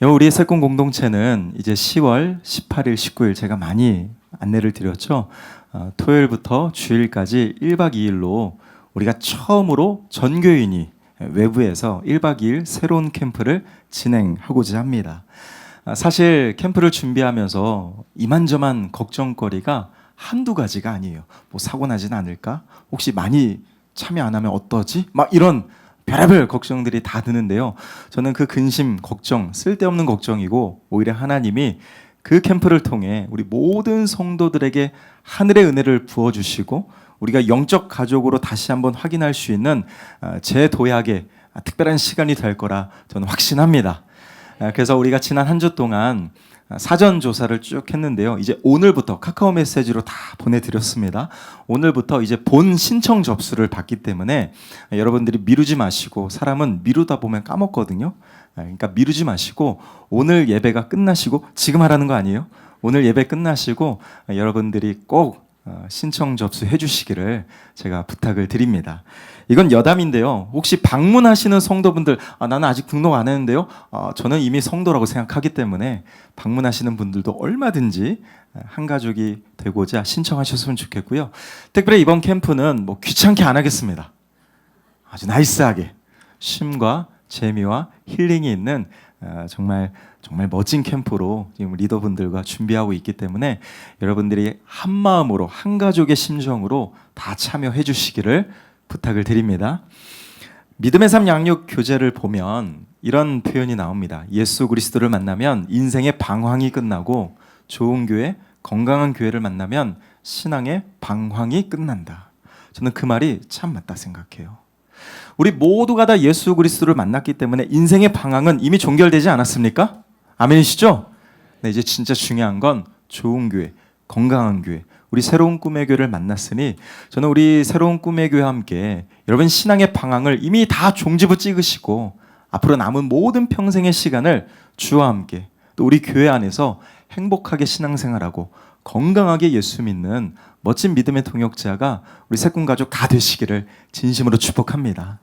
우리 새꿈 공동체는 이제 10월 18일, 19일 제가 많이 안내를 드렸죠. 토요일부터 주일까지 1박 2일로 우리가 처음으로 전교인이 외부에서 1박 2일 새로운 캠프를 진행하고자 합니다. 사실 캠프를 준비하면서 이만저만 걱정거리가 한두 가지가 아니에요. 뭐 사고 나진 않을까? 혹시 많이 참여 안 하면 어떠지? 막 이런 별의별 걱정들이 다 드는데요. 저는 그 근심, 걱정, 쓸데없는 걱정이고 오히려 하나님이 그 캠프를 통해 우리 모든 성도들에게 하늘의 은혜를 부어주시고 우리가 영적 가족으로 다시 한번 확인할 수 있는 재도약의 특별한 시간이 될 거라 저는 확신합니다. 그래서 우리가 지난 한 주 동안 사전 조사를 쭉 했는데요. 이제 오늘부터 카카오 메시지로 다 보내드렸습니다. 오늘부터 이제 본 신청 접수를 받기 때문에 여러분들이 미루지 마시고, 사람은 미루다 보면 까먹거든요. 그러니까 미루지 마시고 오늘 예배가 끝나시고, 지금 하라는 거 아니에요? 오늘 예배 끝나시고 여러분들이 꼭 신청 접수해 주시기를 제가 부탁을 드립니다. 이건 여담인데요. 혹시 방문하시는 성도분들, 나는 아직 등록 안 했는데요. 저는 이미 성도라고 생각하기 때문에 방문하시는 분들도 얼마든지 한 가족이 되고자 신청하셨으면 좋겠고요. 특별히 이번 캠프는 뭐 귀찮게 안 하겠습니다. 아주 나이스하게 쉼과 재미와 힐링이 있는 정말 멋진 캠프로 지금 리더분들과 준비하고 있기 때문에 여러분들이 한 마음으로, 한 가족의 심정으로 다 참여해 주시기를 부탁을 드립니다. 믿음의 삶 양육 교재를 보면 이런 표현이 나옵니다. 예수 그리스도를 만나면 인생의 방황이 끝나고 좋은 교회, 건강한 교회를 만나면 신앙의 방황이 끝난다. 저는 그 말이 참 맞다 생각해요. 우리 모두가 다 예수 그리스도를 만났기 때문에 인생의 방황은 이미 종결되지 않았습니까? 아멘이시죠? 네, 이제 진짜 중요한 건 좋은 교회, 건강한 교회, 우리 새로운 꿈의 교회를 만났으니 저는 우리 새로운 꿈의 교회와 함께 여러분 신앙의 방황을 이미 다 종지부 찍으시고 앞으로 남은 모든 평생의 시간을 주와 함께 또 우리 교회 안에서 행복하게 신앙생활하고 건강하게 예수 믿는 멋진 믿음의 동역자가 우리 새꿈 가족 다 되시기를 진심으로 축복합니다.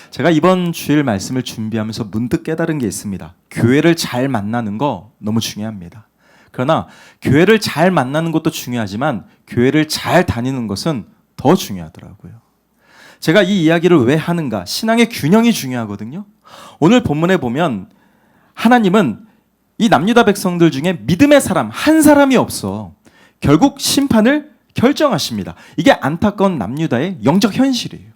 제가 이번 주일 말씀을 준비하면서 문득 깨달은 게 있습니다. 교회를 잘 만나는 거 너무 중요합니다. 그러나 교회를 잘 만나는 것도 중요하지만 교회를 잘 다니는 것은 더 중요하더라고요. 제가 이 이야기를 왜 하는가? 신앙의 균형이 중요하거든요. 오늘 본문에 보면 하나님은 이 남유다 백성들 중에 믿음의 사람 한 사람이 없어 결국 심판을 결정하십니다. 이게 안타까운 남유다의 영적 현실이에요.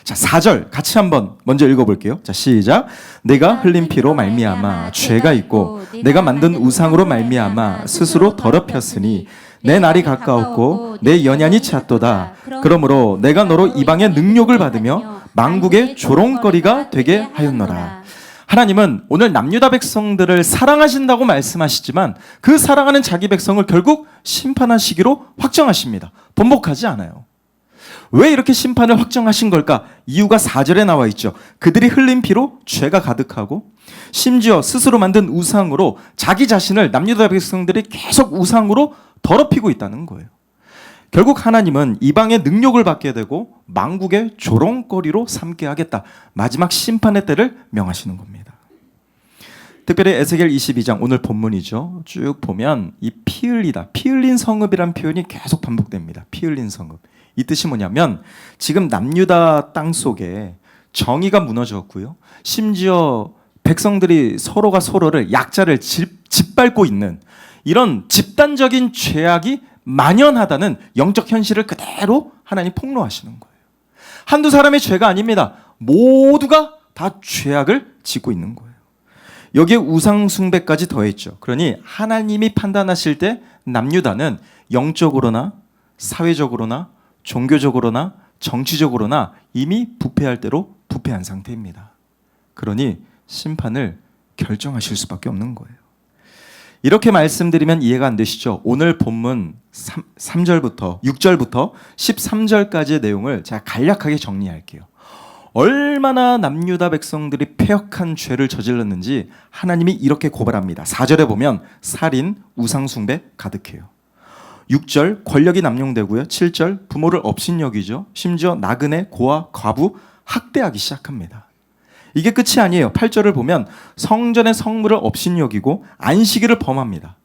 자, 4절 같이 한번 먼저 읽어볼게요. 자, 시작. 내가 흘린 피로 말미암아 죄가 있고 내가 만든 우상으로 말미암아 스스로 더럽혔으니 내 날이 가까웠고 내 연약이 찼도다. 그러므로 내가 너로 이방의 능욕을 받으며 만국의 조롱거리가 되게 하였노라. 하나님은 오늘 남유다 백성들을 사랑하신다고 말씀하시지만 그 사랑하는 자기 백성을 결국 심판하시기로 확정하십니다. 번복하지 않아요. 왜 이렇게 심판을 확정하신 걸까? 이유가 4절에 나와 있죠. 그들이 흘린 피로 죄가 가득하고 심지어 스스로 만든 우상으로 자기 자신을 남유다 백성들이 계속 우상으로 더럽히고 있다는 거예요. 결국 하나님은 이방의 능욕을 받게 되고 만국의 조롱거리로 삼게 하겠다. 마지막 심판의 때를 명하시는 겁니다. 특별히 에스겔 22장 오늘 본문이죠. 쭉 보면 이 피 흘리다, 피 흘린 성읍이란 표현이 계속 반복됩니다. 피 흘린 성읍. 이 뜻이 뭐냐면 지금 남유다 땅 속에 정의가 무너졌고요. 심지어 백성들이 서로가 서로를 약자를 짓밟고 있는 이런 집단적인 죄악이 만연하다는 영적 현실을 그대로 하나님 폭로하시는 거예요. 한두 사람의 죄가 아닙니다. 모두가 다 죄악을 짓고 있는 거예요. 여기에 우상 숭배까지 더했죠. 그러니 하나님이 판단하실 때 남유다는 영적으로나 사회적으로나 종교적으로나 정치적으로나 이미 부패할 대로 부패한 상태입니다. 그러니 심판을 결정하실 수밖에 없는 거예요. 이렇게 말씀드리면 이해가 안 되시죠? 오늘 본문 3절부터 6절부터 13절까지의 내용을 제가 간략하게 정리할게요. 얼마나 남유다 백성들이 패역한 죄를 저질렀는지 하나님이 이렇게 고발합니다. 4절에 보면 살인, 우상숭배 가득해요. 6절 권력이 남용되고요. 7절 부모를 업신여기죠. 심지어 나그네, 고아, 과부 학대하기 시작합니다. 이게 끝이 아니에요. 8절을 보면 성전의 성물을 업신여기고 안식일을 범합니다.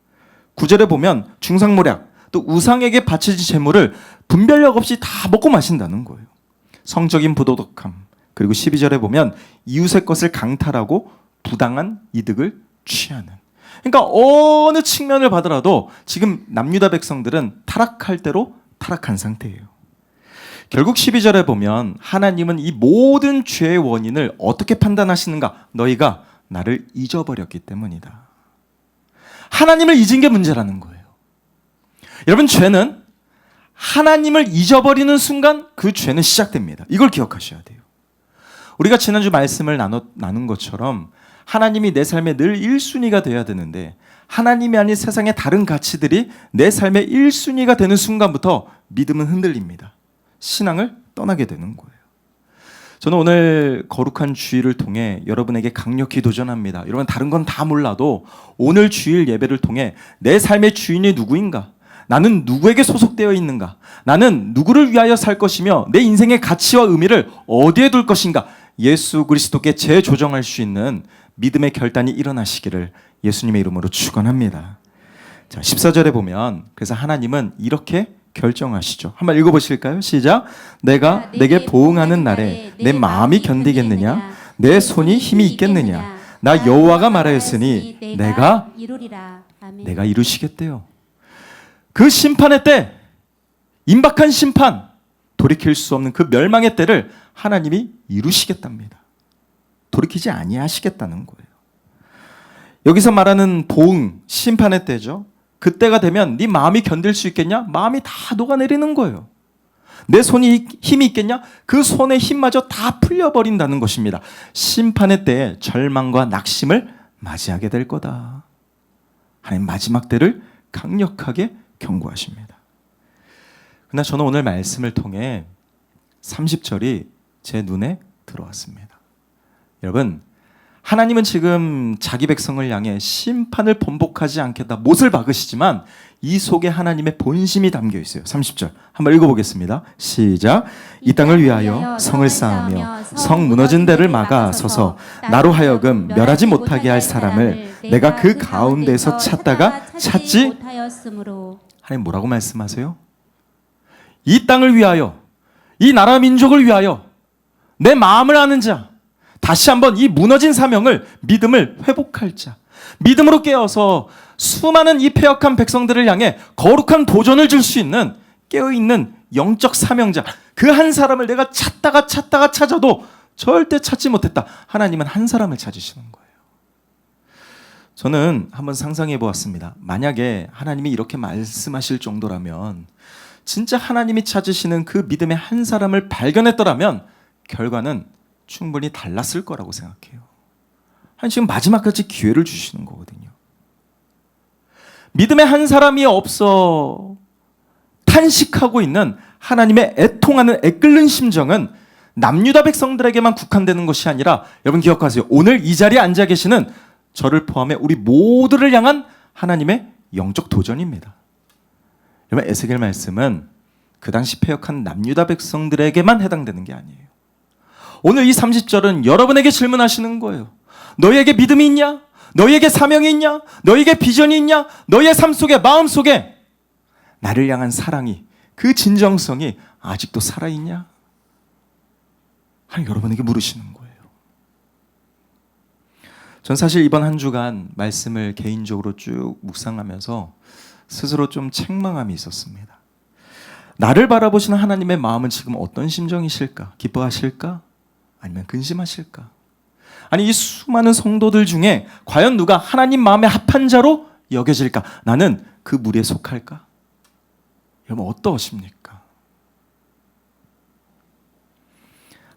9절에 보면 중상모략 또 우상에게 바쳐진 재물을 분별력 없이 다 먹고 마신다는 거예요. 성적인 부도덕함. 그리고 12절에 보면 이웃의 것을 강탈하고 부당한 이득을 취하는. 그러니까 어느 측면을 봐더라도 지금 남유다 백성들은 타락할 대로 타락한 상태예요. 결국 12절에 보면 하나님은 이 모든 죄의 원인을 어떻게 판단하시는가? 너희가 나를 잊어버렸기 때문이다. 하나님을 잊은 게 문제라는 거예요. 여러분, 죄는 하나님을 잊어버리는 순간 그 죄는 시작됩니다. 이걸 기억하셔야 돼요. 우리가 지난주 말씀을 나눈 것처럼 하나님이 내 삶에 늘 1순위가 돼야 되는데 하나님이 아닌 세상의 다른 가치들이 내 삶의 1순위가 되는 순간부터 믿음은 흔들립니다. 신앙을 떠나게 되는 거예요. 저는 오늘 거룩한 주일을 통해 여러분에게 강력히 도전합니다. 여러분, 다른 건 다 몰라도 오늘 주일 예배를 통해 내 삶의 주인이 누구인가? 나는 누구에게 소속되어 있는가? 나는 누구를 위하여 살 것이며 내 인생의 가치와 의미를 어디에 둘 것인가? 예수 그리스도께 재조정할 수 있는 믿음의 결단이 일어나시기를 예수님의 이름으로 축원합니다. 자, 14절에 보면 그래서 하나님은 이렇게 결정하시죠. 한번 읽어보실까요? 시작. 내가 내게 보응하는 날에 내 마음이 견디겠느냐? 내 손이 힘이 있겠느냐? 나 여호와가 말하였으니 내가 이루시겠대요. 그 심판의 때, 임박한 심판, 돌이킬 수 없는 그 멸망의 때를 하나님이 이루시겠답니다. 돌이키지 아니하시겠다는 거예요. 여기서 말하는 보응, 심판의 때죠. 그때가 되면 네 마음이 견딜 수 있겠냐? 마음이 다 녹아내리는 거예요. 내 손이 힘이 있겠냐? 그 손의 힘마저 다 풀려버린다는 것입니다. 심판의 때에 절망과 낙심을 맞이하게 될 거다. 하나님 마지막 때를 강력하게 경고하십니다. 그러나 저는 오늘 말씀을 통해 30절이 제 눈에 들어왔습니다. 여러분, 하나님은 지금 자기 백성을 향해 심판을 번복하지 않겠다 못을 박으시지만 이 속에 하나님의 본심이 담겨 있어요. 30절 한번 읽어보겠습니다. 시작. 이 땅을 위하여 성을 쌓으며 성 무너진 데를 막아 서서 나로 하여금 멸하지 못하게 할 사람을 내가 그 가운데서 찾다가 찾지 못하였으므로. 하나님 뭐라고 말씀하세요? 이 땅을 위하여, 이 나라 민족을 위하여 내 마음을 아는 자, 다시 한번 이 무너진 사명을, 믿음을 회복할 자, 믿음으로 깨어서 수많은 이 패역한 백성들을 향해 거룩한 도전을 줄 수 있는 깨어있는 영적 사명자, 그 한 사람을 내가 찾다가 찾아도 절대 찾지 못했다. 하나님은 한 사람을 찾으시는 거예요. 저는 한번 상상해 보았습니다. 만약에 하나님이 이렇게 말씀하실 정도라면 진짜 하나님이 찾으시는 그 믿음의 한 사람을 발견했더라면 결과는 충분히 달랐을 거라고 생각해요. 지금 마지막까지 기회를 주시는 거거든요. 믿음의 한 사람이 없어 탄식하고 있는 하나님의 애통하는 애끓는 심정은 남유다 백성들에게만 국한되는 것이 아니라 여러분 기억하세요. 오늘 이 자리에 앉아 계시는 저를 포함해 우리 모두를 향한 하나님의 영적 도전입니다. 여러분, 에스겔 말씀은 그 당시 패역한 남유다 백성들에게만 해당되는 게 아니에요. 오늘 이 30절은 여러분에게 질문하시는 거예요. 너희에게 믿음이 있냐? 너희에게 사명이 있냐? 너희에게 비전이 있냐? 너희의 삶 속에, 마음 속에 나를 향한 사랑이, 그 진정성이 아직도 살아있냐? 하나님 여러분에게 물으시는 거예요. 전 사실 이번 한 주간 말씀을 개인적으로 쭉 묵상하면서 스스로 좀 책망함이 있었습니다. 나를 바라보시는 하나님의 마음은 지금 어떤 심정이실까? 기뻐하실까? 아니면 근심하실까? 아니, 이 수많은 성도들 중에 과연 누가 하나님 마음에 합한 자로 여겨질까? 나는 그 무리에 속할까? 여러분 어떠십니까?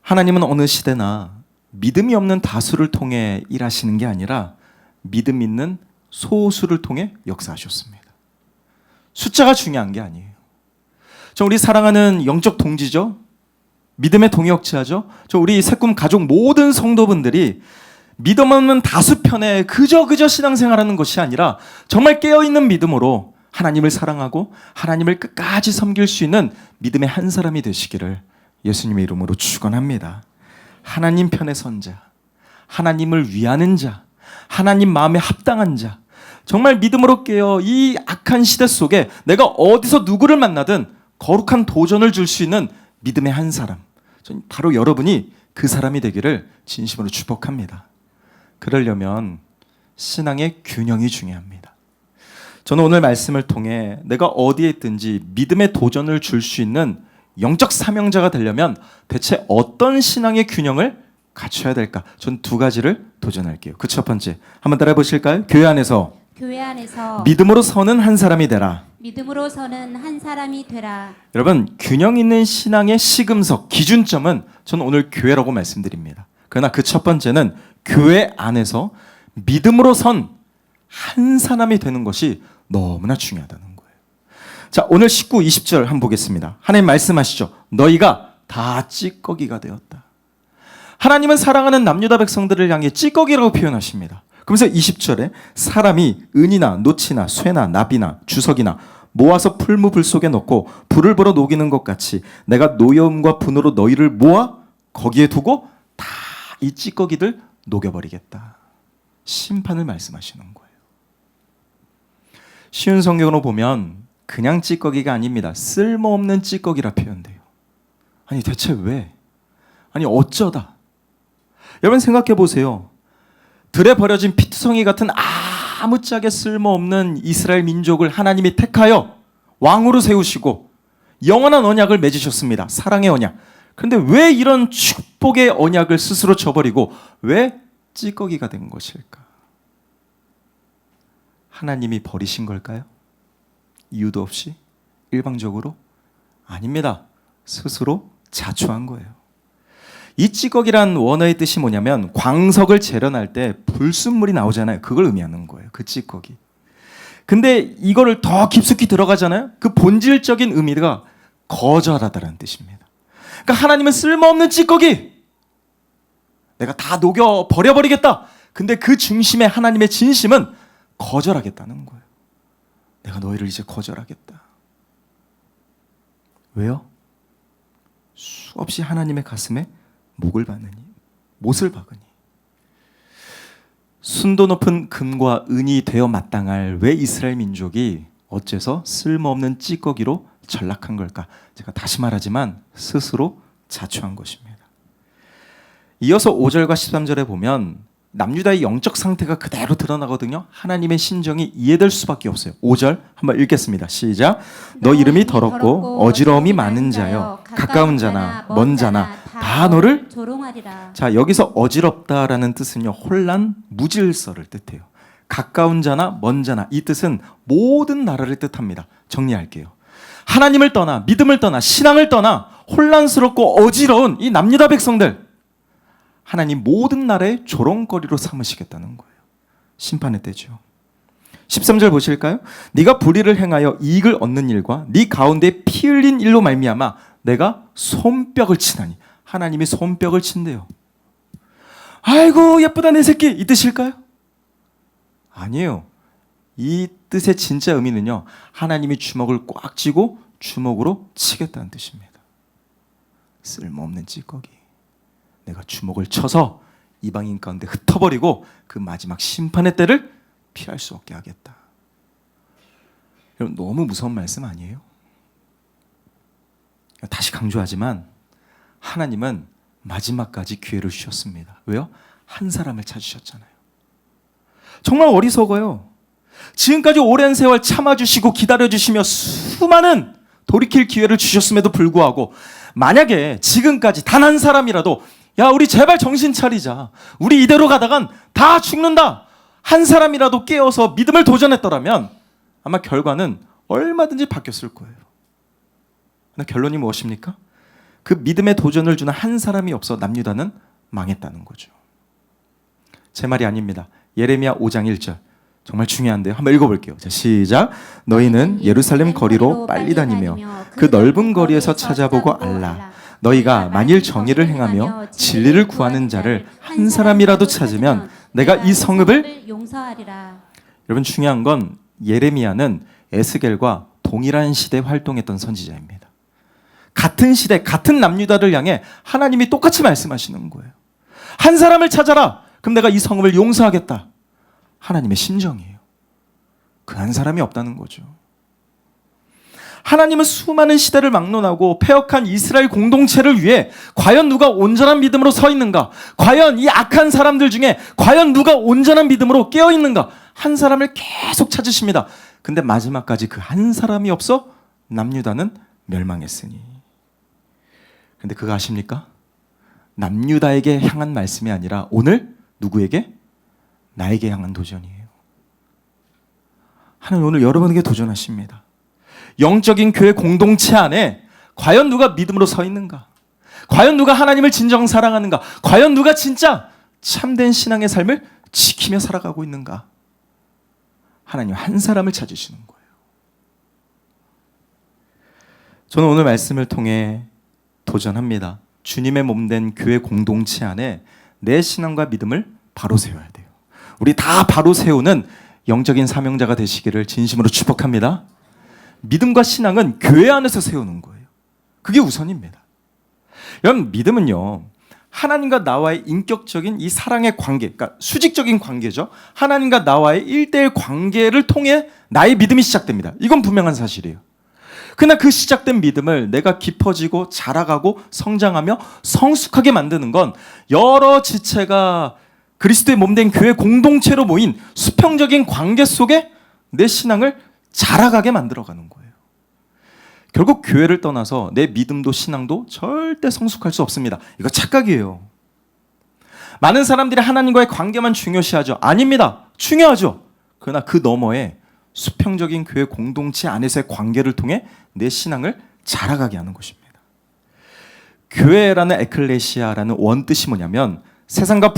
하나님은 어느 시대나 믿음이 없는 다수를 통해 일하시는 게 아니라 믿음 있는 소수를 통해 역사하셨습니다. 숫자가 중요한 게 아니에요. 저 우리 사랑하는 영적 동지죠? 믿음의 동역자죠? 저 우리 새꿈 가족 모든 성도분들이 믿음 없는 다수 편에 그저 신앙생활하는 것이 아니라 정말 깨어있는 믿음으로 하나님을 사랑하고 하나님을 끝까지 섬길 수 있는 믿음의 한 사람이 되시기를 예수님의 이름으로 축원합니다. 하나님 편에 선 자, 하나님을 위하는 자, 하나님 마음에 합당한 자, 정말 믿음으로 깨어 이 악한 시대 속에 내가 어디서 누구를 만나든 거룩한 도전을 줄 수 있는 믿음의 한 사람, 바로 여러분이 그 사람이 되기를 진심으로 축복합니다. 그러려면 신앙의 균형이 중요합니다. 저는 오늘 말씀을 통해 내가 어디에 있든지 믿음의 도전을 줄 수 있는 영적 사명자가 되려면 대체 어떤 신앙의 균형을 갖춰야 될까? 전 두 가지를 도전할게요. 그 첫 번째, 한번 따라해 보실까요? 교회 안에서 믿음으로 서는 한 사람이 되라. 믿음으로 서는 한 사람이 되라. 여러분, 균형 있는 신앙의 시금석, 기준점은 저는 오늘 교회라고 말씀드립니다. 그러나 그 첫 번째는 교회 안에서 믿음으로 선 한 사람이 되는 것이 너무나 중요하다는 거예요. 자, 오늘 19, 20절 한번 보겠습니다. 하나님 말씀하시죠. 너희가 다 찌꺼기가 되었다. 하나님은 사랑하는 남유다 백성들을 향해 찌꺼기라고 표현하십니다. 그러면서 20절에 사람이 은이나 노치나 쇠나 나비나 주석이나 모아서 풀무불 속에 넣고 불을 불어 녹이는 것 같이 내가 노여움과 분으로 너희를 모아 거기에 두고 다 이 찌꺼기들 녹여버리겠다. 심판을 말씀하시는 거예요. 쉬운 성경으로 보면 그냥 찌꺼기가 아닙니다. 쓸모없는 찌꺼기라 표현돼요. 아니 대체 왜? 아니 어쩌다? 여러분 생각해 보세요. 들에 버려진 피투성이 같은 아무짝에 쓸모없는 이스라엘 민족을 하나님이 택하여 왕으로 세우시고 영원한 언약을 맺으셨습니다. 사랑의 언약. 그런데 왜 이런 축복의 언약을 스스로 저버리고 왜 찌꺼기가 된 것일까? 하나님이 버리신 걸까요? 이유도 없이? 일방적으로? 아닙니다. 스스로 자초한 거예요. 이 찌꺼기란 원어의 뜻이 뭐냐면 광석을 재련할 때 불순물이 나오잖아요. 그걸 의미하는 거예요. 그 찌꺼기. 근데 이거를 더 깊숙이 들어가잖아요. 그 본질적인 의미가 거절하다라는 뜻입니다. 그러니까 하나님은 쓸모없는 찌꺼기 내가 다 녹여 버려버리겠다. 근데 그 중심에 하나님의 진심은 거절하겠다는 거예요. 내가 너희를 이제 거절하겠다. 왜요? 수없이 하나님의 가슴에 못을 박으니 순도 높은 금과 은이 되어 마땅할 왜 이스라엘 민족이 어째서 쓸모없는 찌꺼기로 전락한 걸까? 제가 다시 말하지만 스스로 자초한 것입니다. 이어서 5절과 13절에 보면 남유다의 영적 상태가 그대로 드러나거든요. 하나님의 신정이 이해될 수밖에 없어요. 5절 한번 읽겠습니다. 시작. 너 이름이 더럽고 어지러움이 많은 자여 가까운 자나 먼 자나 다 너를 조롱하리라. 자, 여기서 어지럽다라는 뜻은요, 혼란, 무질서를 뜻해요. 가까운 자나 먼 자나 이 뜻은 모든 나라를 뜻합니다. 정리할게요. 하나님을 떠나 믿음을 떠나 신앙을 떠나 혼란스럽고 어지러운 이 남유다 백성들 하나님 모든 나라의 조롱거리로 삼으시겠다는 거예요. 심판의 때죠. 13절 보실까요? 네가 불의를 행하여 이익을 얻는 일과 네 가운데 피 흘린 일로 말미암아 내가 손뼉을 치나니 하나님이 손뼉을 친대요. 아이고 예쁘다 내 새끼 이 뜻일까요? 아니에요. 이 뜻의 진짜 의미는요, 하나님이 주먹을 꽉 쥐고 주먹으로 치겠다는 뜻입니다. 쓸모없는 찌꺼기 내가 주먹을 쳐서 이방인 가운데 흩어버리고 그 마지막 심판의 때를 피할 수 없게 하겠다. 여러분 너무 무서운 말씀 아니에요? 다시 강조하지만 하나님은 마지막까지 기회를 주셨습니다. 왜요? 한 사람을 찾으셨잖아요. 정말 어리석어요. 지금까지 오랜 세월 참아주시고 기다려주시며 수많은 돌이킬 기회를 주셨음에도 불구하고 만약에 지금까지 단 한 사람이라도 야 우리 제발 정신 차리자. 우리 이대로 가다간 다 죽는다. 한 사람이라도 깨어서 믿음을 도전했더라면 아마 결과는 얼마든지 바뀌었을 거예요. 그러나 결론이 무엇입니까? 그 믿음의 도전을 주는 한 사람이 없어 남유다는 망했다는 거죠. 제 말이 아닙니다. 예레미야 5장 1절. 정말 중요한데요. 한번 읽어볼게요. 자, 시작. 너희는 예루살렘 거리로 빨리 다니며 그 넓은 거리에서 찾아보고 알라. 너희가 만일 정의를 행하며 진리를 구하는 자를 한 사람이라도 찾으면 내가 이 성읍을 용서하리라. 여러분 중요한 건 예레미야는 에스겔과 동일한 시대에 활동했던 선지자입니다. 같은 시대, 같은 남유다를 향해 하나님이 똑같이 말씀하시는 거예요. 한 사람을 찾아라. 그럼 내가 이 성읍을 용서하겠다. 하나님의 심정이에요. 그 한 사람이 없다는 거죠. 하나님은 수많은 시대를 막론하고 패역한 이스라엘 공동체를 위해 과연 누가 온전한 믿음으로 서 있는가? 과연 이 악한 사람들 중에 과연 누가 온전한 믿음으로 깨어 있는가? 한 사람을 계속 찾으십니다. 근데 마지막까지 그 한 사람이 없어 남유다는 멸망했으니. 근데 그거 아십니까? 남유다에게 향한 말씀이 아니라 오늘 누구에게? 나에게 향한 도전이에요. 하나님 오늘 여러분에게 도전하십니다. 영적인 교회 공동체 안에 과연 누가 믿음으로 서 있는가? 과연 누가 하나님을 진정 사랑하는가? 과연 누가 진짜 참된 신앙의 삶을 지키며 살아가고 있는가? 하나님 한 사람을 찾으시는 거예요. 저는 오늘 말씀을 통해 도전합니다. 주님의 몸된 교회 공동체 안에 내 신앙과 믿음을 바로 세워야 돼요. 우리 다 바로 세우는 영적인 사명자가 되시기를 진심으로 축복합니다. 믿음과 신앙은 교회 안에서 세우는 거예요. 그게 우선입니다. 여러분, 믿음은요, 하나님과 나와의 인격적인 이 사랑의 관계, 그러니까 수직적인 관계죠. 하나님과 나와의 1대1 관계를 통해 나의 믿음이 시작됩니다. 이건 분명한 사실이에요. 그러나 그 시작된 믿음을 내가 깊어지고 자라가고 성장하며 성숙하게 만드는 건 여러 지체가 그리스도의 몸된 교회 공동체로 모인 수평적인 관계 속에 내 신앙을 자라가게 만들어가는 거예요. 결국 교회를 떠나서 내 믿음도 신앙도 절대 성숙할 수 없습니다. 이거 착각이에요. 많은 사람들이 하나님과의 관계만 중요시하죠. 아닙니다. 중요하죠. 그러나 그 너머에 수평적인 교회 공동체 안에서의 관계를 통해 내 신앙을 자라가게 하는 것입니다. 교회라는 에클레시아라는 원뜻이 뭐냐면 세상과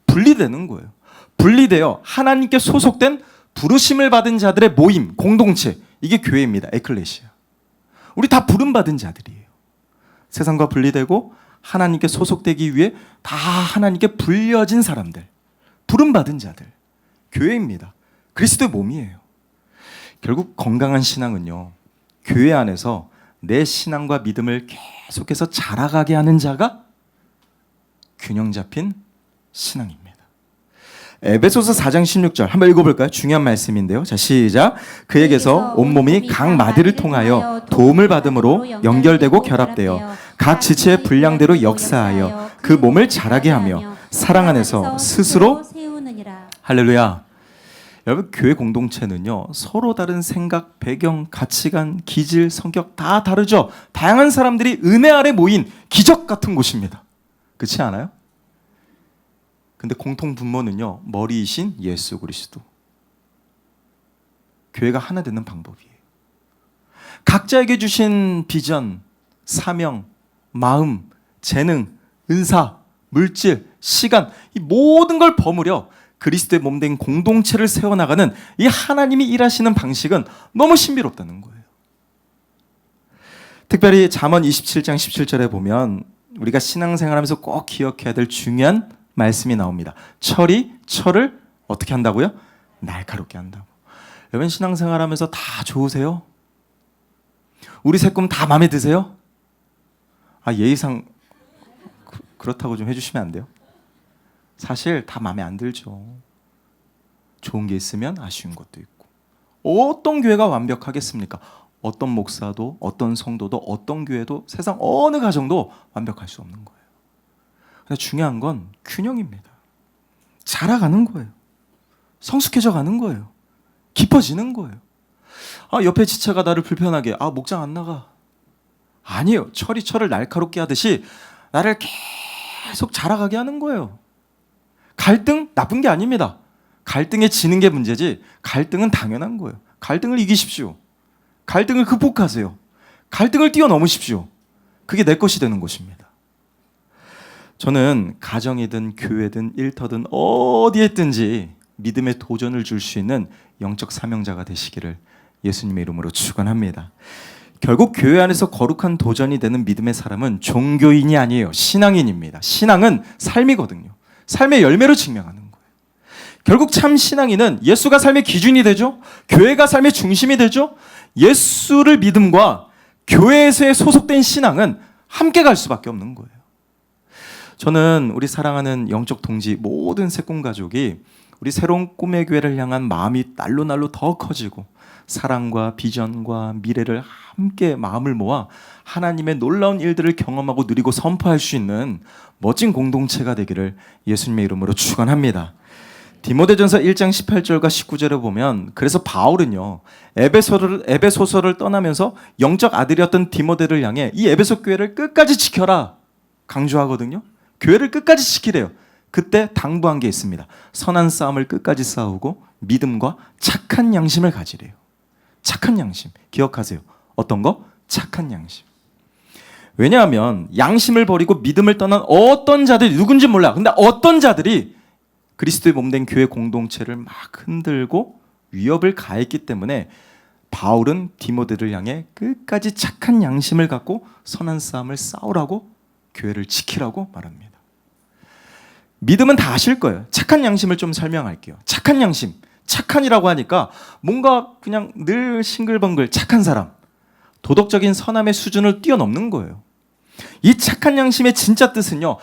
분리되는 거예요. 분리되어 하나님께 소속된 부르심을 받은 자들의 모임, 공동체, 이게 교회입니다. 에클레시아. 우리 다 부름받은 자들이에요. 세상과 분리되고 하나님께 소속되기 위해 다 하나님께 불려진 사람들, 부름받은 자들, 교회입니다. 그리스도의 몸이에요. 결국 건강한 신앙은요, 교회 안에서 내 신앙과 믿음을 계속해서 자라가게 하는 자가 균형 잡힌 신앙입니다. 에베소서 4장 16절 한번 읽어볼까요? 중요한 말씀인데요. 자, 시작. 그에게서 온몸이 각 마디를 통하여 도움을 받음으로 연결되고 결합되어 각 지체의 분량대로 역사하여 그 몸을 자라게 하며 사랑 안에서 스스로 세우느니라. 할렐루야. 여러분, 교회 공동체는요, 서로 다른 생각, 배경, 가치관, 기질, 성격 다 다르죠. 다양한 사람들이 은혜 아래 모인 기적 같은 곳입니다. 그렇지 않아요? 근데 공통 분모는요, 머리이신 예수 그리스도. 교회가 하나 되는 방법이에요. 각자에게 주신 비전, 사명, 마음, 재능, 은사, 물질, 시간, 이 모든 걸 버무려 그리스도의 몸된 공동체를 세워나가는 이 하나님이 일하시는 방식은 너무 신비롭다는 거예요. 특별히 잠언 27장 17절에 보면 우리가 신앙생활하면서 꼭 기억해야 될 중요한 말씀이 나옵니다. 철을 어떻게 한다고요? 날카롭게 한다고. 여러분, 신앙생활하면서 다 좋으세요? 우리 세 꿈 다 마음에 드세요? 예의상 그렇다고 좀 해주시면 안 돼요? 사실 다 마음에 안 들죠. 좋은 게 있으면 아쉬운 것도 있고. 어떤 교회가 완벽하겠습니까? 어떤 목사도, 어떤 성도도, 어떤 교회도, 세상 어느 가정도 완벽할 수 없는 거예요. 근데 중요한 건 균형입니다. 자라가는 거예요. 성숙해져 가는 거예요. 깊어지는 거예요. 옆에 지체가 나를 불편하게, 목장 안 나가. 아니에요. 철을 날카롭게 하듯이 나를 계속 자라가게 하는 거예요. 갈등 나쁜 게 아닙니다. 갈등에 지는 게 문제지, 갈등은 당연한 거예요. 갈등을 이기십시오. 갈등을 극복하세요. 갈등을 뛰어넘으십시오. 그게 내 것이 되는 것입니다. 저는 가정이든 교회든 일터든 어디에 있든지 믿음의 도전을 줄 수 있는 영적 사명자가 되시기를 예수님의 이름으로 축원합니다. 결국 교회 안에서 거룩한 도전이 되는 믿음의 사람은 종교인이 아니에요. 신앙인입니다. 신앙은 삶이거든요. 삶의 열매로 증명하는 거예요. 결국 참 신앙인은 예수가 삶의 기준이 되죠. 교회가 삶의 중심이 되죠. 예수를 믿음과 교회에서의 소속된 신앙은 함께 갈 수밖에 없는 거예요. 저는 우리 사랑하는 영적 동지 모든 새꿈 가족이 우리 새로운 꿈의 교회를 향한 마음이 날로 더 커지고 사랑과 비전과 미래를 함께 마음을 모아 하나님의 놀라운 일들을 경험하고 누리고 선포할 수 있는 멋진 공동체가 되기를 예수님의 이름으로 축원합니다. 디모데전서 1장 18절과 19절에 보면 그래서 바울은요 에베소서를 떠나면서 영적 아들이었던 디모데를 향해 이 에베소 교회를 끝까지 지켜라 강조하거든요. 교회를 끝까지 지키래요. 그때 당부한 게 있습니다. 선한 싸움을 끝까지 싸우고 믿음과 착한 양심을 가지래요. 착한 양심 기억하세요. 어떤 거? 착한 양심. 왜냐하면 양심을 버리고 믿음을 떠난 어떤 자들이 누군지 몰라. 근데 어떤 자들이 그리스도의 몸된 교회 공동체를 막 흔들고 위협을 가했기 때문에 바울은 디모데를 향해 끝까지 착한 양심을 갖고 선한 싸움을 싸우라고 교회를 지키라고 말합니다. 믿음은 다 아실 거예요. 착한 양심을 좀 설명할게요. 착한 양심. 착한이라고 하니까 뭔가 그냥 늘 싱글벙글 착한 사람. 도덕적인 선함의 수준을 뛰어넘는 거예요. 이 착한 양심의 진짜 뜻은요.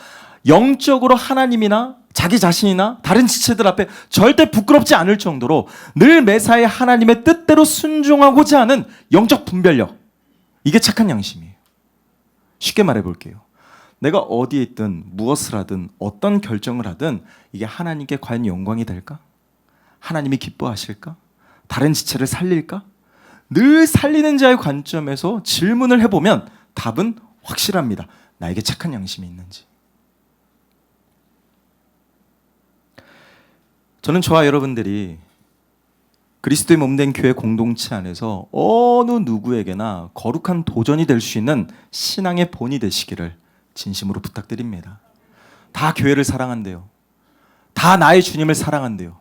영적으로 하나님이나 자기 자신이나 다른 지체들 앞에 절대 부끄럽지 않을 정도로 늘 매사에 하나님의 뜻대로 순종하고자 하는 영적 분별력. 이게 착한 양심이에요. 쉽게 말해 볼게요. 내가 어디에 있든 무엇을 하든 어떤 결정을 하든 이게 하나님께 과연 영광이 될까? 하나님이 기뻐하실까? 다른 지체를 살릴까? 늘 살리는 자의 관점에서 질문을 해보면 답은 확실합니다. 나에게 착한 양심이 있는지. 저는 저와 여러분들이 그리스도의 몸된 교회 공동체 안에서 어느 누구에게나 거룩한 도전이 될 수 있는 신앙의 본이 되시기를 진심으로 부탁드립니다. 다 교회를 사랑한대요. 다 나의 주님을 사랑한대요.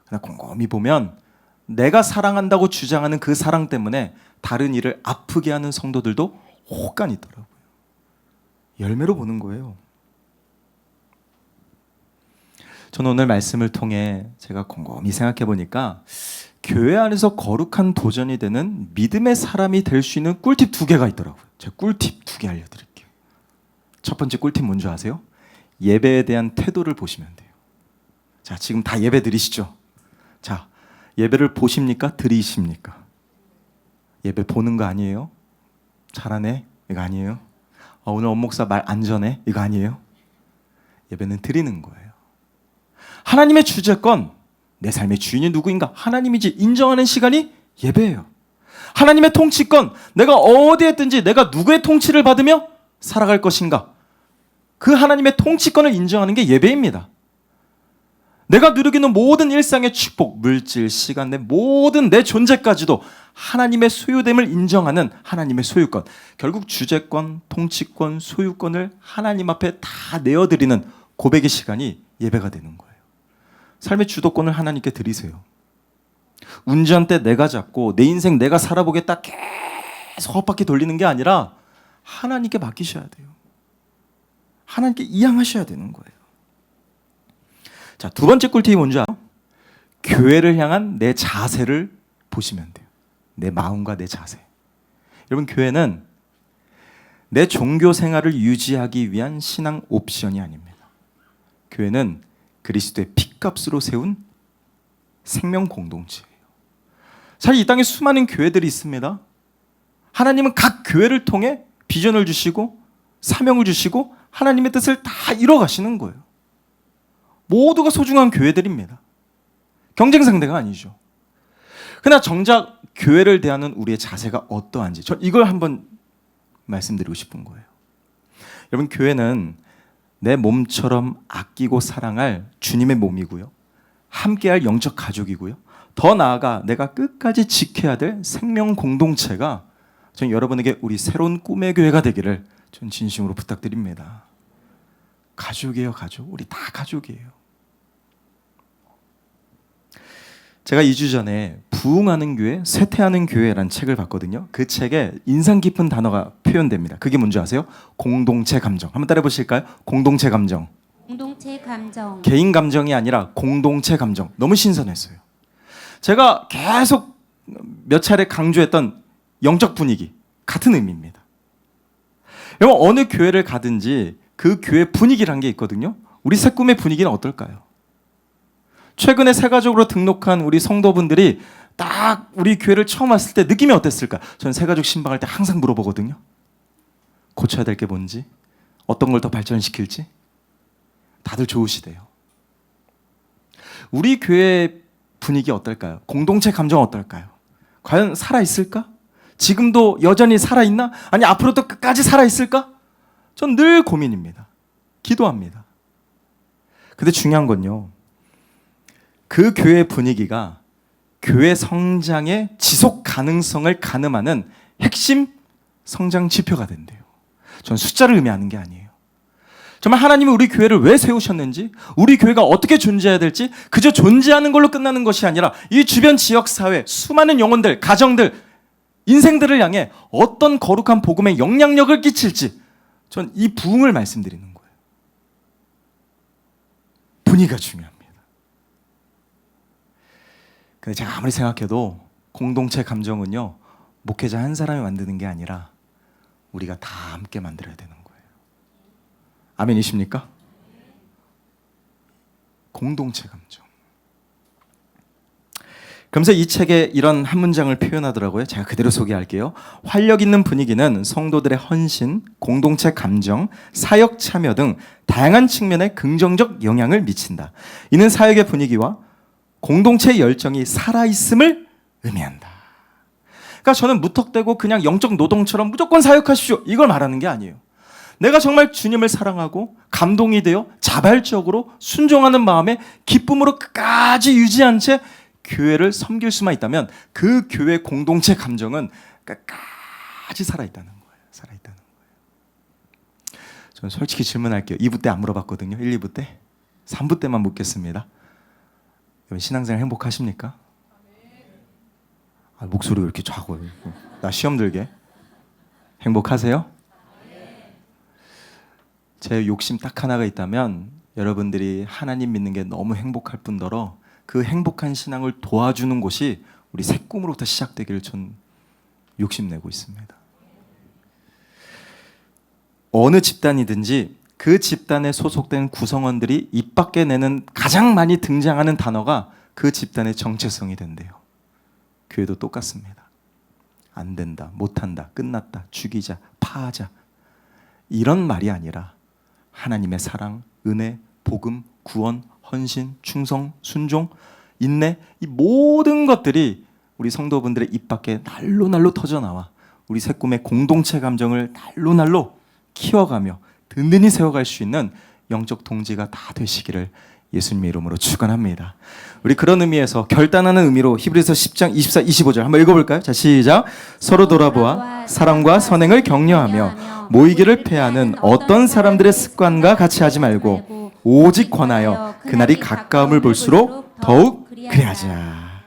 그러나 곰곰이 보면 내가 사랑한다고 주장하는 그 사랑 때문에 다른 이를 아프게 하는 성도들도 혹간 있더라고요. 열매로 보는 거예요. 저는 오늘 말씀을 통해 제가 곰곰이 생각해 보니까 교회 안에서 거룩한 도전이 되는 믿음의 사람이 될 수 있는 꿀팁 2개가 있더라고요. 제가 꿀팁 2개 알려드릴게요. 첫 번째 꿀팁 뭔지 아세요? 예배에 대한 태도를 보시면 돼요. 자, 지금 다 예배 드리시죠? 자, 예배를 보십니까? 드리십니까? 예배 보는 거 아니에요? 잘하네? 이거 아니에요? 오늘 원목사 말 안 전해? 이거 아니에요? 예배는 드리는 거예요. 하나님의 주제권, 내 삶의 주인이 누구인가? 하나님이지 인정하는 시간이 예배예요. 하나님의 통치권, 내가 어디에 있든지 내가 누구의 통치를 받으며 살아갈 것인가? 그 하나님의 통치권을 인정하는 게 예배입니다. 내가 누리기는 모든 일상의 축복, 물질, 시간, 내 모든 내 존재까지도 하나님의 소유됨을 인정하는 하나님의 소유권. 결국 주제권, 통치권, 소유권을 하나님 앞에 다 내어드리는 고백의 시간이 예배가 되는 거예요. 삶의 주도권을 하나님께 드리세요. 운전대 내가 잡고 내 인생 내가 살아보겠다 계속 헛바퀴 돌리는 게 아니라 하나님께 맡기셔야 돼요. 하나님께 이양하셔야 되는 거예요. 자, 두 번째 꿀팁이 뭔지 알아요? 교회를 향한 내 자세를 보시면 돼요. 내 마음과 내 자세. 여러분, 교회는 내 종교 생활을 유지하기 위한 신앙 옵션이 아닙니다. 교회는 그리스도의 핏값으로 세운 생명 공동체예요. 사실 이 땅에 수많은 교회들이 있습니다. 하나님은 각 교회를 통해 비전을 주시고 사명을 주시고 하나님의 뜻을 다 이뤄가시는 거예요. 모두가 소중한 교회들입니다. 경쟁 상대가 아니죠. 그러나 정작 교회를 대하는 우리의 자세가 어떠한지 저 이걸 한번 말씀드리고 싶은 거예요. 여러분, 교회는 내 몸처럼 아끼고 사랑할 주님의 몸이고요. 함께할 영적 가족이고요. 더 나아가 내가 끝까지 지켜야 될 생명 공동체가 저는 여러분에게 우리 새로운 꿈의 교회가 되기를 전 진심으로 부탁드립니다. 가족이에요, 가족. 우리 다 가족이에요. 제가 2주 전에 부흥하는 교회, 쇠퇴하는 교회라는 책을 봤거든요. 그 책에 인상 깊은 단어가 표현됩니다. 그게 뭔지 아세요? 공동체 감정. 한번 따라 보실까요? 공동체 감정. 공동체 감정. 개인 감정이 아니라 공동체 감정. 너무 신선했어요. 제가 계속 몇 차례 강조했던 영적 분위기 같은 의미입니다. 여러분, 어느 교회를 가든지 그 교회 분위기란 게 있거든요. 우리 새꿈의 분위기는 어떨까요? 최근에 새가족으로 등록한 우리 성도분들이 딱 우리 교회를 처음 왔을 때 느낌이 어땠을까? 저는 새가족 신방할 때 항상 물어보거든요. 고쳐야 될 게 뭔지, 어떤 걸 더 발전시킬지. 다들 좋으시대요. 우리 교회 분위기 어떨까요? 공동체 감정 어떨까요? 과연 살아있을까? 지금도 여전히 살아있나? 아니 앞으로도 끝까지 살아있을까? 전 늘 고민입니다. 기도합니다. 근데 중요한 건요, 그 교회 분위기가 교회 성장의 지속 가능성을 가늠하는 핵심 성장 지표가 된대요. 전 숫자를 의미하는 게 아니에요. 정말 하나님이 우리 교회를 왜 세우셨는지, 우리 교회가 어떻게 존재해야 될지 그저 존재하는 걸로 끝나는 것이 아니라 이 주변 지역사회 수많은 영혼들, 가정들, 인생들을 향해 어떤 거룩한 복음의 영향력을 끼칠지, 전 이 부흥을 말씀드리는 거예요. 분위기가 중요합니다. 근데 제가 아무리 생각해도 공동체 감정은요, 목회자 한 사람이 만드는 게 아니라 우리가 다 함께 만들어야 되는 거예요. 아멘이십니까? 공동체 감정. 그러면서 이 책에 이런 한 문장을 표현하더라고요. 제가 그대로 소개할게요. 활력 있는 분위기는 성도들의 헌신, 공동체 감정, 사역 참여 등 다양한 측면에 긍정적 영향을 미친다. 이는 사역의 분위기와 공동체의 열정이 살아있음을 의미한다. 그러니까 저는 무턱대고 그냥 영적 노동처럼 무조건 사역하십시오, 이걸 말하는 게 아니에요. 내가 정말 주님을 사랑하고 감동이 되어 자발적으로 순종하는 마음에 기쁨으로 끝까지 유지한 채 교회를 섬길 수만 있다면 그 교회 공동체 감정은 끝까지 살아있다는 거예요. 살아있다는 거예요. 저는 솔직히 질문할게요. 2부 때 안 물어봤거든요. 1, 2부 때. 3부 때만 묻겠습니다. 신앙생활 행복하십니까? 아, 목소리가 왜 이렇게 작아요? 나 시험 들게. 행복하세요? 제 욕심 딱 하나가 있다면 여러분들이 하나님 믿는 게 너무 행복할 뿐더러 그 행복한 신앙을 도와주는 곳이 우리 새꿈으로부터 시작되기를 전 욕심내고 있습니다. 어느 집단이든지 그 집단에 소속된 구성원들이 입 밖에 내는 가장 많이 등장하는 단어가 그 집단의 정체성이 된대요. 교회도 똑같습니다. 안 된다, 못한다, 끝났다, 죽이자, 파하자, 이런 말이 아니라 하나님의 사랑, 은혜, 복음, 구원, 헌신, 충성, 순종, 인내, 이 모든 것들이 우리 성도분들의 입 밖에 날로 터져나와 우리 새꿈의 공동체 감정을 날로 키워가며 든든히 세워갈 수 있는 영적 동지가 다 되시기를 예수님의 이름으로 축원합니다. 우리 그런 의미에서 결단하는 의미로 히브리서 10장 24, 25절 한번 읽어볼까요? 자, 시작. 서로 돌아보아 사랑과 선행을 격려하며 모이기를 패하는 어떤 사람들의 습관과 같이 하지 말고 오직 권하여 그날이 가까움을 볼수록 더욱 그리하자.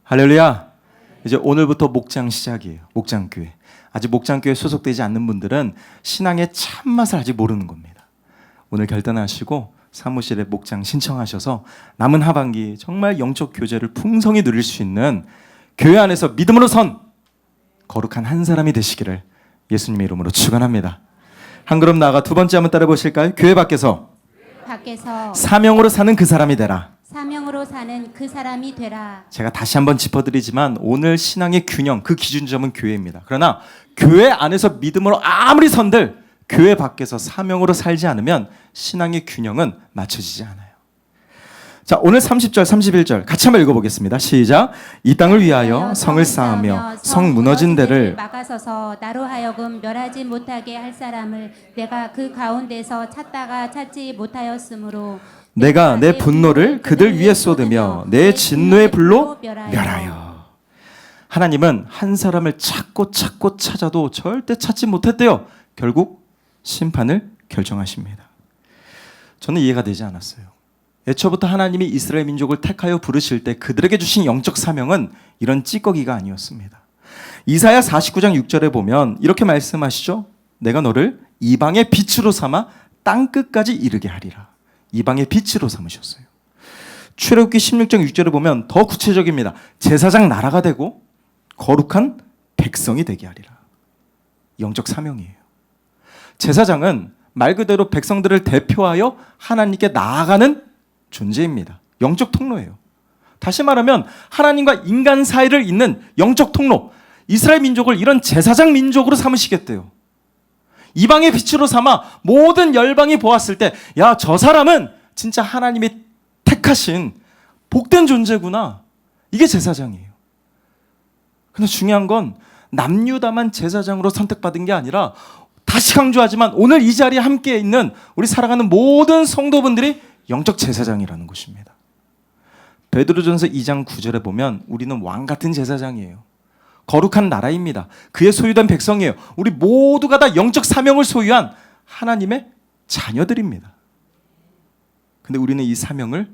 할렐루야. 이제 오늘부터 목장 시작이에요. 목장교회. 아직 목장교회 소속되지 않는 분들은 신앙의 참맛을 아직 모르는 겁니다. 오늘 결단하시고 사무실에 목장 신청하셔서 남은 하반기 정말 영적 교제를 풍성히 누릴 수 있는 교회 안에서 믿음으로 선 거룩한 한 사람이 되시기를 예수님의 이름으로 축원합니다. 한 걸음 나아가 두 번째 한번 따라 보실까요? 교회 밖에서 사명으로 사는 그 사람이 되라. 사명으로 사는 그 사람이 되라. 제가 다시 한번 짚어드리지만 오늘 신앙의 균형, 그 기준점은 교회입니다. 그러나 교회 안에서 믿음으로 아무리 선들 교회 밖에서 사명으로 살지 않으면 신앙의 균형은 맞춰지지 않아요. 자, 오늘 30절, 31절 같이 한번 읽어보겠습니다. 시작. 이 땅을 위하여 성을 쌓으며 성 무너진 데를 막아서서 나로 하여금 멸하지 못하게 할 사람을 내가 그 가운데서 찾다가 찾지 못하였으므로 내가 내 분노를 그들 위에 쏟으며 내 진노의 불로 멸하여. 하나님은 한 사람을 찾고 찾아도 절대 찾지 못했대요. 결국 심판을 결정하십니다. 저는 이해가 되지 않았어요. 애초부터 하나님이 이스라엘 민족을 택하여 부르실 때 그들에게 주신 영적 사명은 이런 찌꺼기가 아니었습니다. 이사야 49장 6절에 보면 이렇게 말씀하시죠. 내가 너를 이방의 빛으로 삼아 땅끝까지 이르게 하리라. 이방의 빛으로 삼으셨어요. 출애굽기 16장 6절에 보면 더 구체적입니다. 제사장 나라가 되고 거룩한 백성이 되게 하리라. 영적 사명이에요. 제사장은 말 그대로 백성들을 대표하여 하나님께 나아가는 존재입니다. 영적 통로예요. 다시 말하면 하나님과 인간 사이를 잇는 영적 통로. 이스라엘 민족을 이런 제사장 민족으로 삼으시겠대요. 이방의 빛으로 삼아 모든 열방이 보았을 때, 야, 저 사람은 진짜 하나님이 택하신 복된 존재구나. 이게 제사장이에요. 근데 중요한 건 남유다만 제사장으로 선택받은 게 아니라, 다시 강조하지만 오늘 이 자리에 함께 있는 우리 사랑하는 모든 성도분들이 영적 제사장이라는 것입니다. 베드로전서 2장 9절에 보면 우리는 왕 같은 제사장이에요. 거룩한 나라입니다. 그의 소유된 백성이에요. 우리 모두가 다 영적 사명을 소유한 하나님의 자녀들입니다. 근데 우리는 이 사명을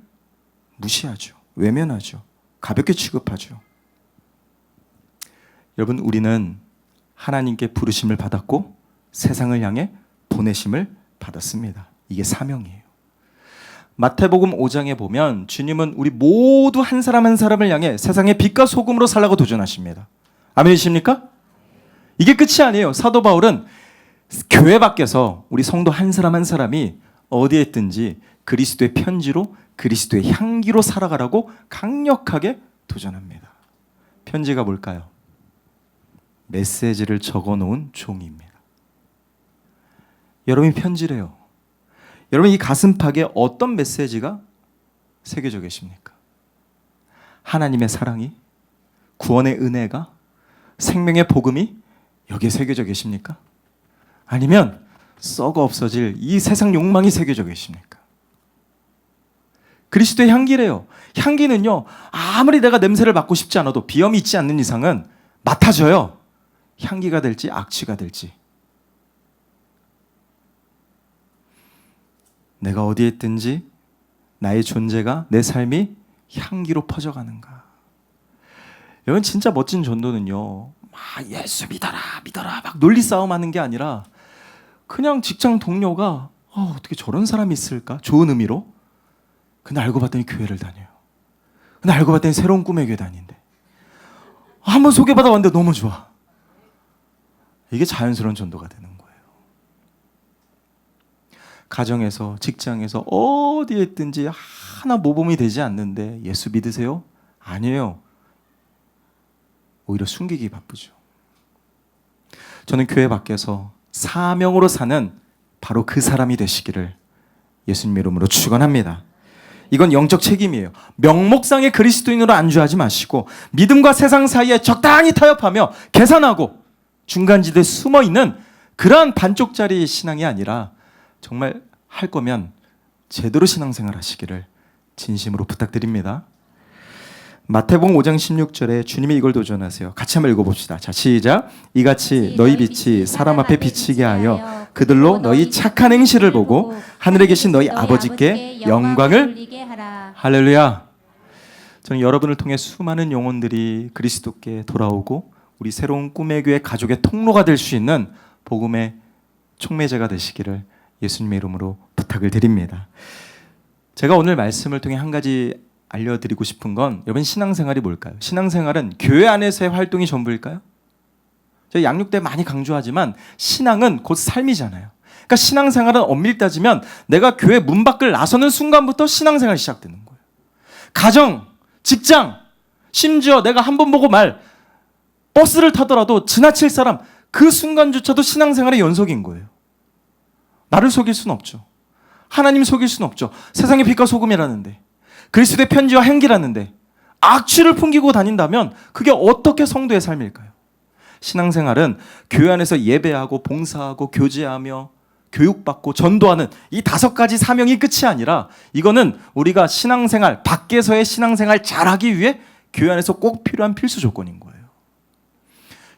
무시하죠. 외면하죠. 가볍게 취급하죠. 여러분, 우리는 하나님께 부르심을 받았고 세상을 향해 보내심을 받았습니다. 이게 사명이에요. 마태복음 5장에 보면 주님은 우리 모두 한 사람 한 사람을 향해 세상의 빛과 소금으로 살라고 도전하십니다. 아멘이십니까? 이게 끝이 아니에요. 사도 바울은 교회 밖에서 우리 성도 한 사람 한 사람이 어디에 있든지 그리스도의 편지로, 그리스도의 향기로 살아가라고 강력하게 도전합니다. 편지가 뭘까요? 메시지를 적어놓은 종이입니다. 여러분이 편지래요. 여러분, 이 가슴팍에 어떤 메시지가 새겨져 계십니까? 하나님의 사랑이, 구원의 은혜가, 생명의 복음이 여기에 새겨져 계십니까? 아니면 썩어 없어질 이 세상 욕망이 새겨져 계십니까? 그리스도의 향기래요. 향기는요, 아무리 내가 냄새를 맡고 싶지 않아도 비염이 있지 않는 이상은 맡아져요. 향기가 될지 악취가 될지. 내가 어디에 있든지 나의 존재가, 내 삶이 향기로 퍼져가는가. 여러분, 진짜 멋진 전도는요, 막 예수 믿어라 믿어라 막 논리 싸움하는 게 아니라 그냥 직장 동료가 어떻게 저런 사람이 있을까? 좋은 의미로. 근데 알고 봤더니 교회를 다녀요. 근데 알고 봤더니 새로운 꿈의 교회 다닌대. 한번 소개받아 왔는데 너무 좋아. 이게 자연스러운 전도가 되는 거예요. 가정에서, 직장에서 어디에 있든지 하나 모범이 되지 않는데 예수 믿으세요? 아니에요. 오히려 숨기기 바쁘죠. 저는 교회 밖에서 사명으로 사는 바로 그 사람이 되시기를 예수님의 이름으로 축원합니다. 이건 영적 책임이에요. 명목상의 그리스도인으로 안주하지 마시고 믿음과 세상 사이에 적당히 타협하며 계산하고 중간지대에 숨어있는 그러한 반쪽짜리 신앙이 아니라 정말 할 거면 제대로 신앙생활 하시기를 진심으로 부탁드립니다. 마태복음 5장 16절에 주님이 이걸 도전하세요. 같이 한번 읽어봅시다. 자, 시작. 이같이 너희 빛이 사람 앞에 비치게 하여 그들로 너희 착한 행실을 보고 하늘에 계신 너희 아버지께 영광을 할렐루야. 저는 여러분을 통해 수많은 영혼들이 그리스도께 돌아오고 우리 새로운 꿈의 교회 가족의 통로가 될 수 있는 복음의 촉매제가 되시기를 예수님의 이름으로 부탁을 드립니다. 제가 오늘 말씀을 통해 한 가지 알려드리고 싶은 건, 여러분, 신앙생활이 뭘까요? 신앙생활은 교회 안에서의 활동이 전부일까요? 제가 양육 때 많이 강조하지만 신앙은 곧 삶이잖아요. 그러니까 신앙생활은 엄밀히 따지면 내가 교회 문 밖을 나서는 순간부터 신앙생활이 시작되는 거예요. 가정, 직장, 심지어 내가 한 번 보고 버스를 타더라도 지나칠 사람, 그 순간조차도 신앙생활의 연속인 거예요. 나를 속일 수는 없죠. 하나님 속일 수는 없죠. 세상의 빛과 소금이라는데, 그리스도의 편지와 행기라는데 악취를 풍기고 다닌다면 그게 어떻게 성도의 삶일까요? 신앙생활은 교회 안에서 예배하고 봉사하고 교제하며 교육받고 전도하는 이 5가지 사명이 끝이 아니라, 이거는 우리가 신앙생활, 밖에서의 신앙생활 잘하기 위해 교회 안에서 꼭 필요한 필수 조건인 거예요.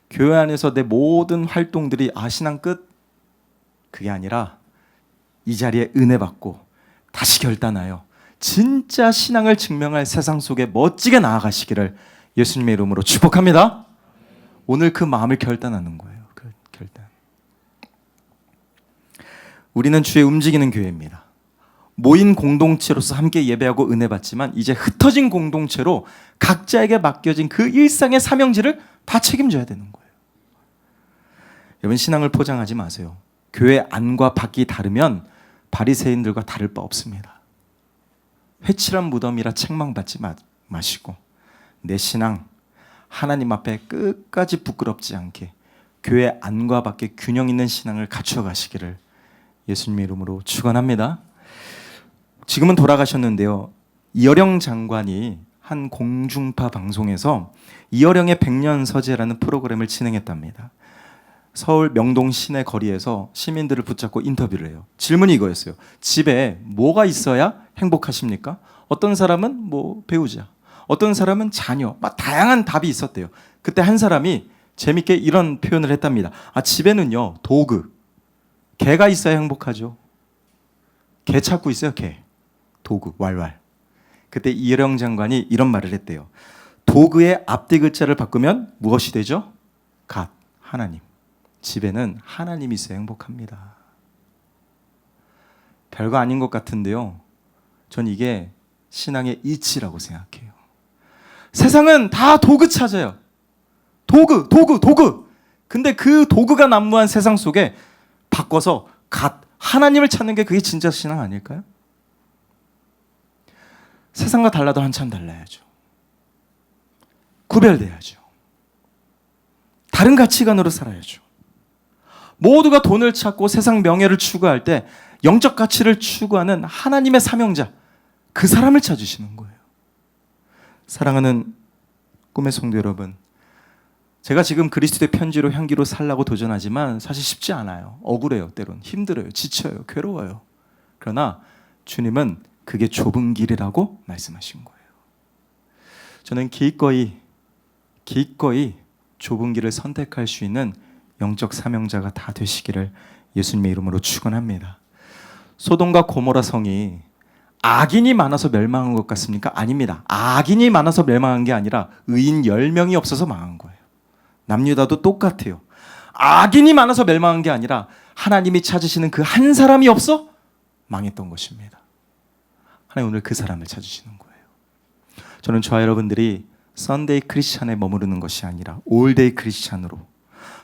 교회 안에서 내 모든 활동들이 신앙 끝? 그게 아니라 이 자리에 은혜 받고 다시 결단하여 진짜 신앙을 증명할 세상 속에 멋지게 나아가시기를 예수님의 이름으로 축복합니다. 오늘 그 마음을 결단하는 거예요. 그 결단. 우리는 주의 움직이는 교회입니다. 모인 공동체로서 함께 예배하고 은혜 받지만 이제 흩어진 공동체로 각자에게 맡겨진 그 일상의 사명지를 다 책임져야 되는 거예요. 여러분, 신앙을 포장하지 마세요. 교회 안과 밖이 다르면 바리새인들과 다를 바 없습니다. 회칠한 무덤이라 책망받지 마시고 내 신앙 하나님 앞에 끝까지 부끄럽지 않게 교회 안과 밖에 균형 있는 신앙을 갖추어 가시기를 예수님의 이름으로 축원합니다. 지금은 돌아가셨는데요. 이어령 장관이 한 공중파 방송에서 이어령의 백년서재라는 프로그램을 진행했답니다. 서울 명동 시내 거리에서 시민들을 붙잡고 인터뷰를 해요. 질문이 이거였어요. 집에 뭐가 있어야 행복하십니까? 어떤 사람은 뭐 배우자, 어떤 사람은 자녀, 막 다양한 답이 있었대요. 그때 한 사람이 재밌게 이런 표현을 했답니다. 집에는요 도구, 개가 있어야 행복하죠. 개 찾고 있어요. 개, 도구, 왈왈. 그때 이어령 장관이 이런 말을 했대요. 도구의 앞뒤 글자를 바꾸면 무엇이 되죠? 갓, 하나님. 집에는 하나님이 있어야 행복합니다. 별거 아닌 것 같은데요. 전 이게 신앙의 이치라고 생각해요. 세상은 다 도구 찾아요. 도구. 근데 그 도구가 난무한 세상 속에 바꿔서 갓, 하나님을 찾는 게 그게 진짜 신앙 아닐까요? 세상과 달라도 한참 달라야죠. 구별돼야죠. 다른 가치관으로 살아야죠. 모두가 돈을 찾고 세상 명예를 추구할 때 영적 가치를 추구하는 하나님의 사명자, 그 사람을 찾으시는 거예요. 사랑하는 꿈의 성도 여러분, 제가 지금 그리스도의 편지로 향기로 살라고 도전하지만 사실 쉽지 않아요. 억울해요. 때론 힘들어요. 지쳐요. 괴로워요. 그러나 주님은 그게 좁은 길이라고 말씀하신 거예요. 저는 기꺼이 좁은 길을 선택할 수 있는 영적 사명자가 다 되시기를 예수님의 이름으로 축원합니다. 소돔과 고모라 성이 악인이 많아서 멸망한 것 같습니까? 아닙니다. 악인이 많아서 멸망한 게 아니라 의인 10명이 없어서 망한 거예요. 남유다도 똑같아요. 악인이 많아서 멸망한 게 아니라 하나님이 찾으시는 그 한 사람이 없어 망했던 것입니다. 하나님 오늘 그 사람을 찾으시는 거예요. 저는 저와 여러분들이 썬데이 크리스찬에 머무르는 것이 아니라 올데이 크리스찬으로,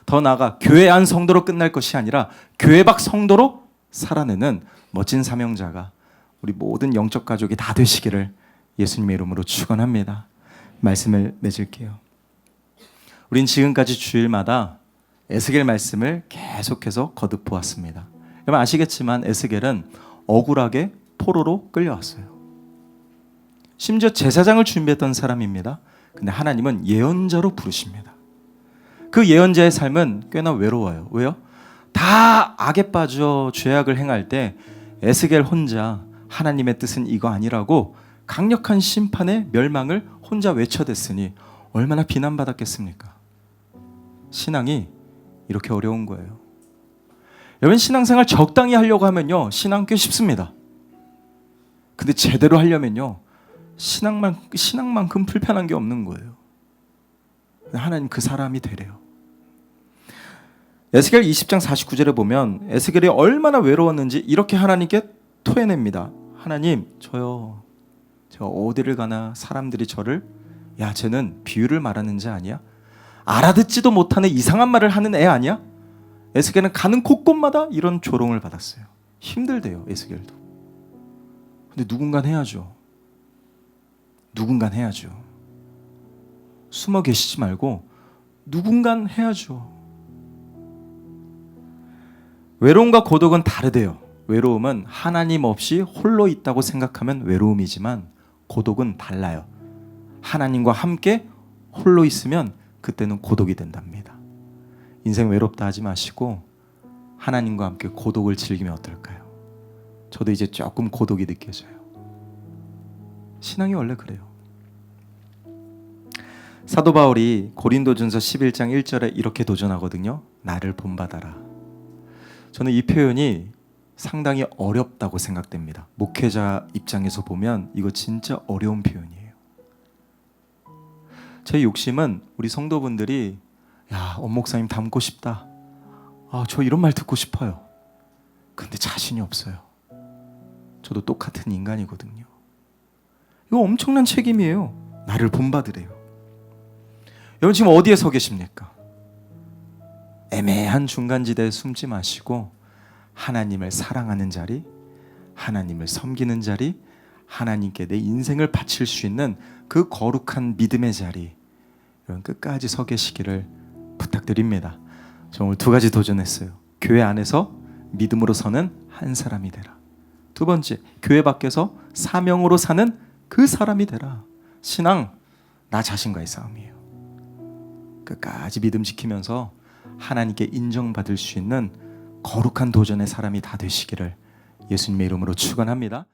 더 나아가 교회 안 성도로 끝날 것이 아니라 교회 밖 성도로 살아내는 멋진 사명자가 우리 모든 영적 가족이 다 되시기를 예수님의 이름으로 축원합니다. 말씀을 맺을게요. 우린 지금까지 주일마다 에스겔 말씀을 계속해서 거듭 보았습니다. 여러분 아시겠지만 에스겔은 억울하게 포로로 끌려왔어요. 심지어 제사장을 준비했던 사람입니다. 근데 하나님은 예언자로 부르십니다. 그 예언자의 삶은 꽤나 외로워요. 왜요? 다 악에 빠져 죄악을 행할 때 에스겔 혼자 하나님의 뜻은 이거 아니라고 강력한 심판의 멸망을 혼자 외쳐댔으니 얼마나 비난받았겠습니까? 신앙이 이렇게 어려운 거예요. 여러분 신앙생활 적당히 하려고 하면요 신앙 꽤 쉽습니다. 근데 제대로 하려면요 신앙만큼 불편한 게 없는 거예요. 하나님 그 사람이 되래요. 에스겔 20장 49절에 보면 에스겔이 얼마나 외로웠는지 이렇게 하나님께 토해냅니다. 하나님 저 어디를 가나 사람들이 저를 야 쟤는 비유를 말하는 자 아니야? 알아듣지도 못하는 이상한 말을 하는 애 아니야? 에스겔은 가는 곳곳마다 이런 조롱을 받았어요. 힘들대요 에스겔도. 근데 누군간 해야죠. 숨어 계시지 말고 누군간 해야죠. 외로움과 고독은 다르대요. 외로움은 하나님 없이 홀로 있다고 생각하면 외로움이지만 고독은 달라요. 하나님과 함께 홀로 있으면 그때는 고독이 된답니다. 인생 외롭다 하지 마시고 하나님과 함께 고독을 즐기면 어떨까요? 저도 이제 조금 고독이 느껴져요. 신앙이 원래 그래요. 사도 바울이 고린도전서 11장 1절에 이렇게 도전하거든요. 나를 본받아라. 저는 이 표현이 상당히 어렵다고 생각됩니다. 목회자 입장에서 보면 이거 진짜 어려운 표현이에요. 제 욕심은 우리 성도분들이 야, 엄목사님 닮고 싶다. 저 이런 말 듣고 싶어요. 근데 자신이 없어요. 저도 똑같은 인간이거든요. 이거 엄청난 책임이에요. 나를 본받으래요. 여러분 지금 어디에 서 계십니까? 애매한 중간지대에 숨지 마시고 하나님을 사랑하는 자리, 하나님을 섬기는 자리, 하나님께 내 인생을 바칠 수 있는 그 거룩한 믿음의 자리, 이런 끝까지 서 계시기를 부탁드립니다. 저 오늘 두 가지 도전했어요. 교회 안에서 믿음으로 서는 한 사람이 되라. 두 번째, 교회 밖에서 사명으로 사는 그 사람이 되라. 신앙, 나 자신과의 싸움이에요. 끝까지 믿음 지키면서 하나님께 인정받을 수 있는 거룩한 도전의 사람이 다 되시기를 예수님의 이름으로 축원합니다.